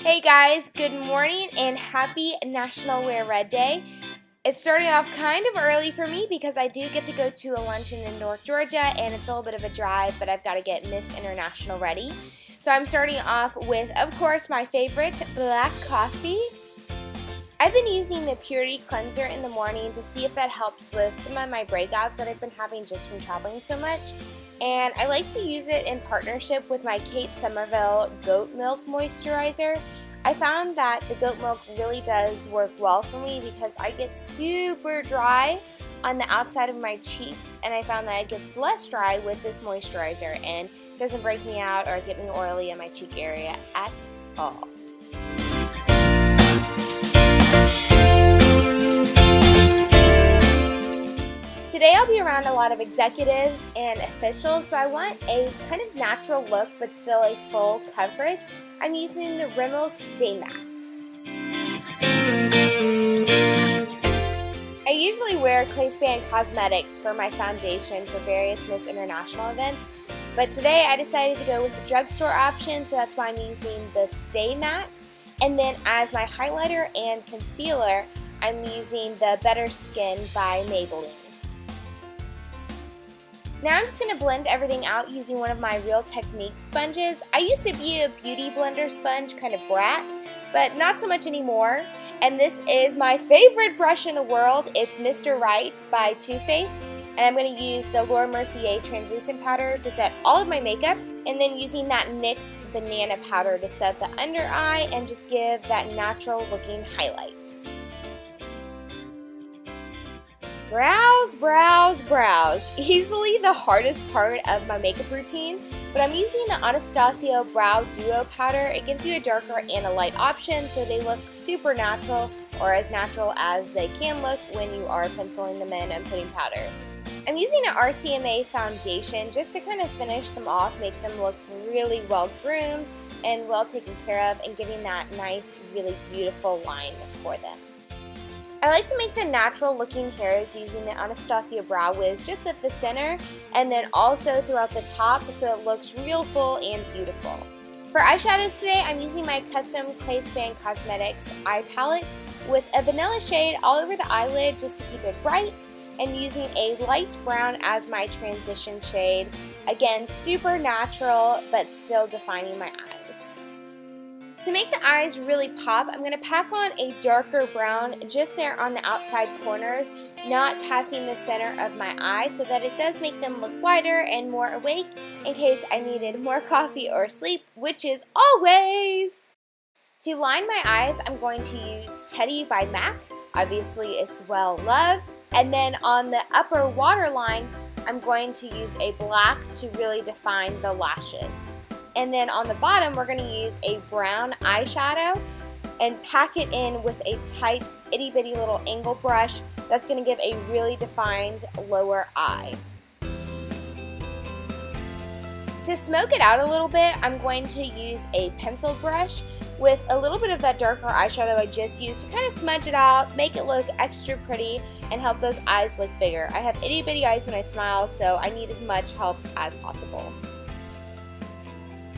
Hey guys, good morning and happy National Wear Red Day. It's starting off kind of early for me because I do get to go to a luncheon in North Georgia and it's a little bit of a drive, but I've got to get Miss International ready. So I'm starting off with, of course, my favorite, black coffee. I've been using the Purity Cleanser in the morning to see if that helps with some of my breakouts that I've been having just from traveling so much. And I like to use it in partnership with my Kate Somerville Goat Milk Moisturizer. I found that the goat milk really does work well for me because I get super dry on the outside of my cheeks, and I found that it gets less dry with this moisturizer and it doesn't break me out or get me oily in my cheek area at all. Today I'll be around a lot of executives and officials, so I want a kind of natural look but still a full coverage. I'm using the Rimmel Stay Matte. I usually wear Clayspan Cosmetics for my foundation for various Miss International events, but today I decided to go with the drugstore option, so that's why I'm using the Stay Matte. And then as my highlighter and concealer, I'm using the Better Skin by Maybelline. Now I'm just going to blend everything out using one of my Real Technique sponges. I used to be a beauty blender sponge, kind of brat, but not so much anymore. And this is my favorite brush in the world. It's Mr. Right by Too Faced. And I'm going to use the Laura Mercier translucent powder to set all of my makeup. And then using that NYX banana powder to set the under eye and just give that natural looking highlight. Brows, brows, brows. Easily the hardest part of my makeup routine, but I'm using the Anastasia Brow Duo Powder. It gives you a darker and a light option, so they look super natural, or as natural as they can look when you are penciling them in and putting powder. I'm using an RCMA foundation just to kind of finish them off, make them look really well groomed and well taken care of, and giving that nice, really beautiful line for them. I like to make the natural looking hairs using the Anastasia Brow Wiz just at the center and then also throughout the top so it looks real full and beautiful. For eyeshadows today, I'm using my custom Clayspan Cosmetics eye palette with a vanilla shade all over the eyelid just to keep it bright, and using a light brown as my transition shade. Again, super natural but still defining my eyes. To make the eyes really pop, I'm going to pack on a darker brown just there on the outside corners, not passing the center of my eye, so that it does make them look wider and more awake in case I needed more coffee or sleep, which is always! To line my eyes, I'm going to use Teddy by MAC. Obviously, it's well loved. And then on the upper waterline, I'm going to use a black to really define the lashes. And then on the bottom, we're going to use a brown eyeshadow and pack it in with a tight, itty bitty little angle brush that's going to give a really defined lower eye. To smoke it out a little bit, I'm going to use a pencil brush with a little bit of that darker eyeshadow I just used to kind of smudge it out, make it look extra pretty, and help those eyes look bigger. I have itty bitty eyes when I smile, so I need as much help as possible.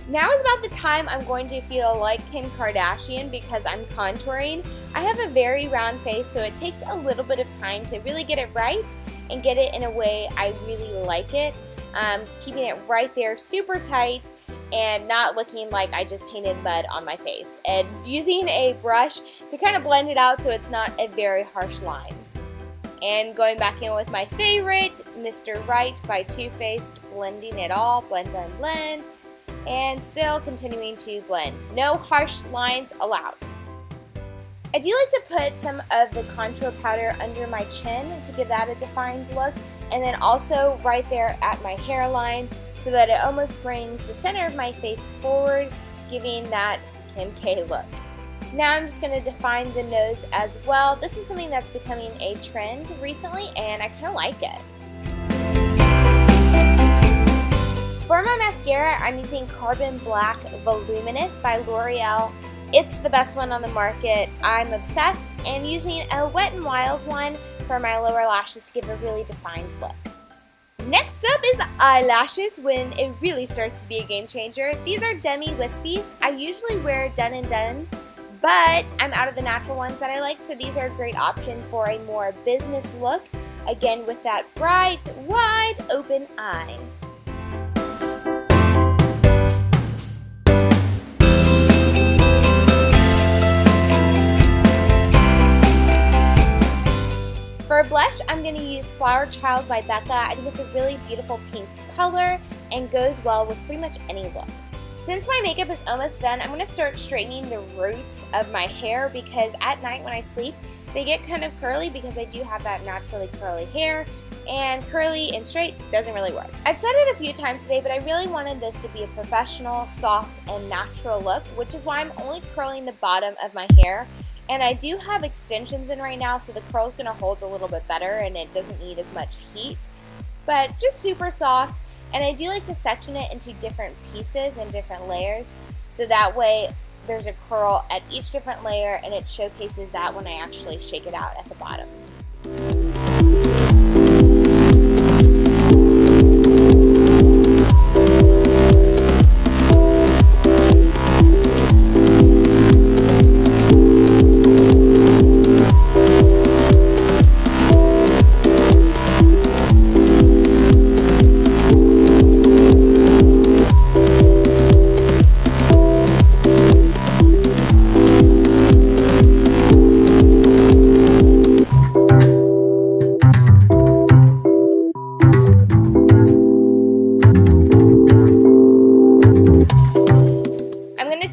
Now is about the time I'm going to feel like Kim Kardashian because I'm contouring. I have a very round face, so it takes a little bit of time to really get it right and get it in a way I really like it. Keeping it right there super tight and not looking like I just painted mud on my face. And using a brush to kind of blend it out so it's not a very harsh line. And going back in with my favorite, Mr. Right by Too Faced, blending it all, blend, blend, blend. And still continuing to blend. No harsh lines allowed. I do like to put some of the contour powder under my chin to give that a defined look, and then also right there at my hairline so that it almost brings the center of my face forward, giving that Kim K look. Now I'm just going to define the nose as well. This is something that's becoming a trend recently and I kind of like it. For my mascara, I'm using Carbon Black Voluminous by L'Oreal. It's the best one on the market. I'm obsessed, and using a Wet n Wild one for my lower lashes to give a really defined look. Next up is eyelashes, when it really starts to be a game changer. These are demi wispies. I usually wear done and done, but I'm out of the natural ones that I like, so these are a great option for a more business look. Again, with that bright, wide open eye. For a blush, I'm going to use Flower Child by Becca. I think it's a really beautiful pink color and goes well with pretty much any look. Since my makeup is almost done, I'm going to start straightening the roots of my hair, because at night when I sleep, they get kind of curly because I do have that naturally curly hair, and curly and straight doesn't really work. I've said it a few times today, but I really wanted this to be a professional, soft, and natural look, which is why I'm only curling the bottom of my hair. And I do have extensions in right now, so the curl is going to hold a little bit better and it doesn't need as much heat. But just super soft, and I do like to section it into different pieces and different layers, so that way there's a curl at each different layer and it showcases that when I actually shake it out at the bottom.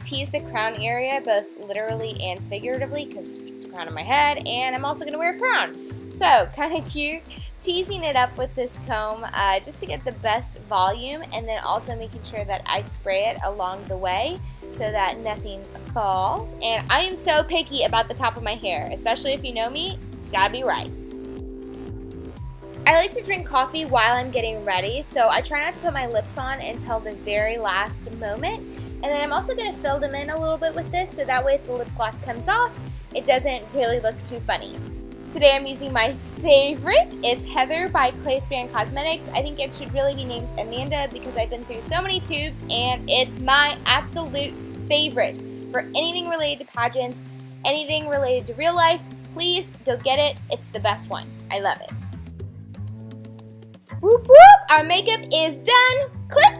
Tease the crown area both literally and figuratively, because it's a crown on my head and I'm also going to wear a crown. So kind of cute. Teasing it up with this comb just to get the best volume, and then also making sure that I spray it along the way so that nothing falls. And I am so picky about the top of my hair, especially if you know me, it's got to be right. I like to drink coffee while I'm getting ready, so I try not to put my lips on until the very last moment. And then I'm also going to fill them in a little bit with this, so that way if the lip gloss comes off, it doesn't really look too funny. Today I'm using my favorite. It's Heather by Clay Span Cosmetics. I think it should really be named Amanda because I've been through so many tubes and it's my absolute favorite. For anything related to pageants, anything related to real life, please go get it. It's the best one. I love it. Whoop whoop! Our makeup is done. Click!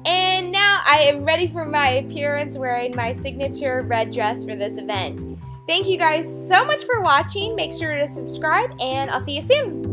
And now I am ready for my appearance wearing my signature red dress for this event. Thank you guys so much for watching. Make sure to subscribe and I'll see you soon.